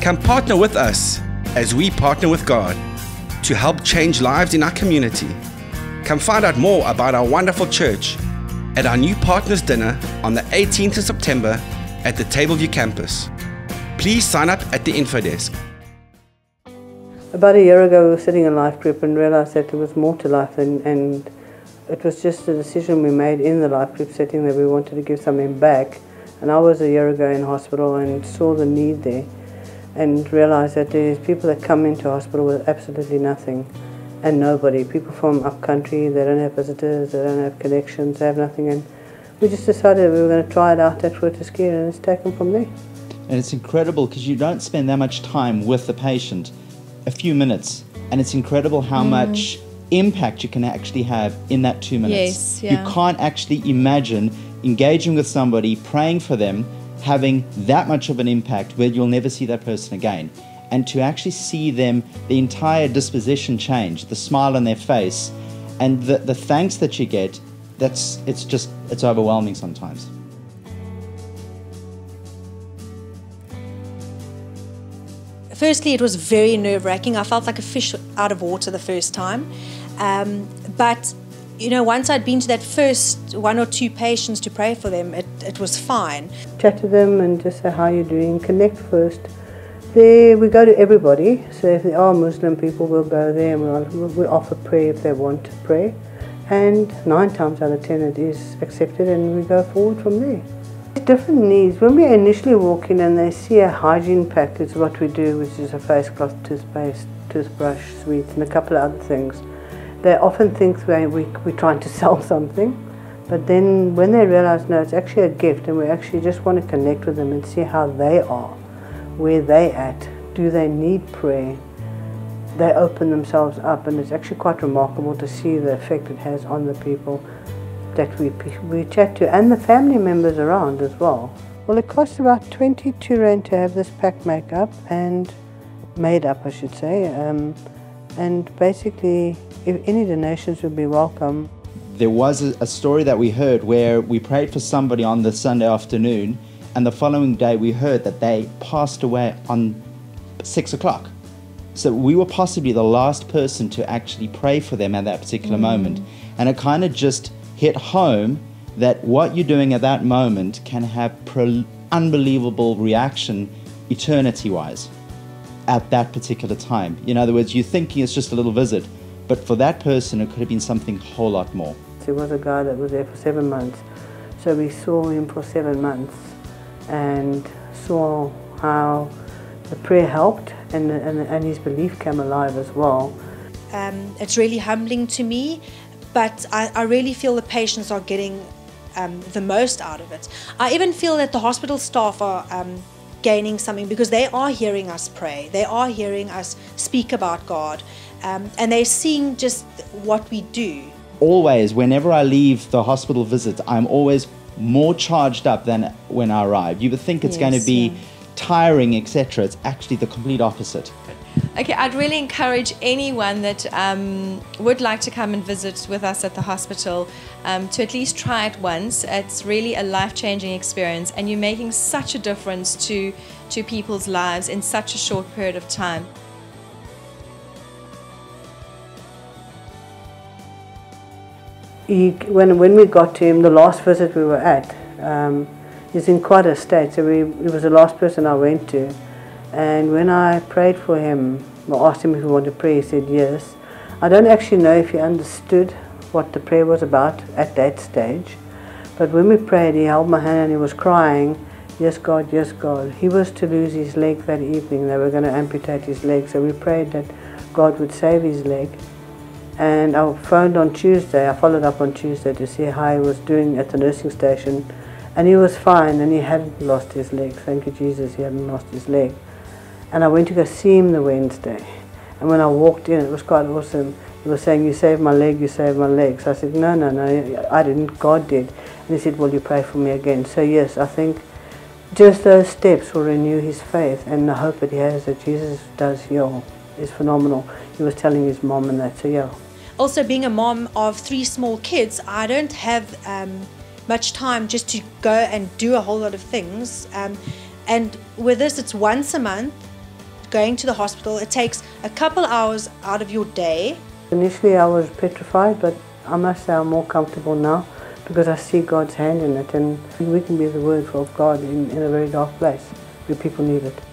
Come partner with us as we partner with God to help change lives in our community. Come find out more about our wonderful church at our new partners dinner on the 18th of September at the Tableview campus. Please sign up at the info desk. About a year ago we were sitting in life group and realised that there was more to life, and it was just a decision we made in the life group setting that we wanted to give something back. And I was a year ago in hospital and saw the need there and realised that there's people that come into hospital with absolutely nothing and nobody. People from up country, they don't have visitors, they don't have connections, they have nothing, and we just decided we were going to try it out at Fortescue, and it's taken from there. And it's incredible because you don't spend that much time with the patient, a few minutes, and it's incredible how much impact you can actually have in that 2 minutes. Yes, yeah. You can't actually imagine engaging with somebody, praying for them, having that much of an impact where you'll never see that person again. And to actually see them, the entire disposition change, the smile on their face, and the thanks that you get, it's overwhelming sometimes. Firstly, it was very nerve-wracking. I felt like a fish out of water the first time. But, you know, once I'd been to that first 1 or 2 patients to pray for them, it was fine. Chat to them and just say, how are you doing? Connect first. There we go to everybody, so if there are Muslim people, we'll go there and we'll offer prayer if they want to pray. And 9 times out of 10 it is accepted, and we go forward from there. Different needs. When we initially walk in and they see a hygiene pack, is what we do, which is a face cloth, toothpaste, toothbrush, sweets and a couple of other things. They often think we're trying to sell something, but then when they realise, no, it's actually a gift and we actually just want to connect with them and see how they are, where they at, do they need prayer. They open themselves up, and it's actually quite remarkable to see the effect it has on the people that we chat to, and the family members around as well. Well, it costs about 22 Rand to have this pack made up, I should say, and basically if any donations would be welcome. There was a story that we heard where we prayed for somebody on the Sunday afternoon, and the following day we heard that they passed away on 6 o'clock. So we were possibly the last person to actually pray for them at that particular moment. And it kind of just hit home that what you're doing at that moment can have unbelievable reaction eternity-wise at that particular time. In other words, you're thinking it's just a little visit, but for that person it could have been something a whole lot more. There was a guy that was there for 7 months, so we saw him for 7 months and saw how the prayer helped, and his belief came alive as well. It's really humbling to me, but I really feel the patients are getting the most out of it. I even feel that the hospital staff are gaining something, because they are hearing us pray, they are hearing us speak about God, and they're seeing just what we do. Always, whenever I leave the hospital visit, I'm always more charged up than when I arrive. You would think it's going to be tiring, etc. It's actually the complete opposite. Okay, I'd really encourage anyone that would like to come and visit with us at the hospital to at least try it once. It's really a life-changing experience, and you're making such a difference to people's lives in such a short period of time. When we got to him, the last visit we were at, he's in quite a state, so he was the last person I went to. And when I prayed for him, I asked him if he wanted to pray, he said yes. I don't actually know if he understood what the prayer was about at that stage, but when we prayed, he held my hand and he was crying, yes God, yes God. He was to lose his leg that evening. They were going to amputate his leg, so we prayed that God would save his leg. And I phoned on Tuesday, I followed up on Tuesday to see how he was doing at the nursing station, and he was fine, and he hadn't lost his leg. Thank you Jesus, he hadn't lost his leg. And I went to go see him the Wednesday, and when I walked in, it was quite awesome. He was saying, you saved my leg, you saved my leg. So I said, no, I didn't, God did. And he said, well, you pray for me again. So yes, I think just those steps will renew his faith, and the hope that he has that Jesus does heal is phenomenal. He was telling his mom and that, so yeah. Also, being a mom of 3 small kids, I don't have much time just to go and do a whole lot of things. And with this, it's once a month, going to the hospital. It takes a couple hours out of your day. Initially I was petrified, but I must say I'm more comfortable now because I see God's hand in it, and we can be the word of God in a very dark place where people need it.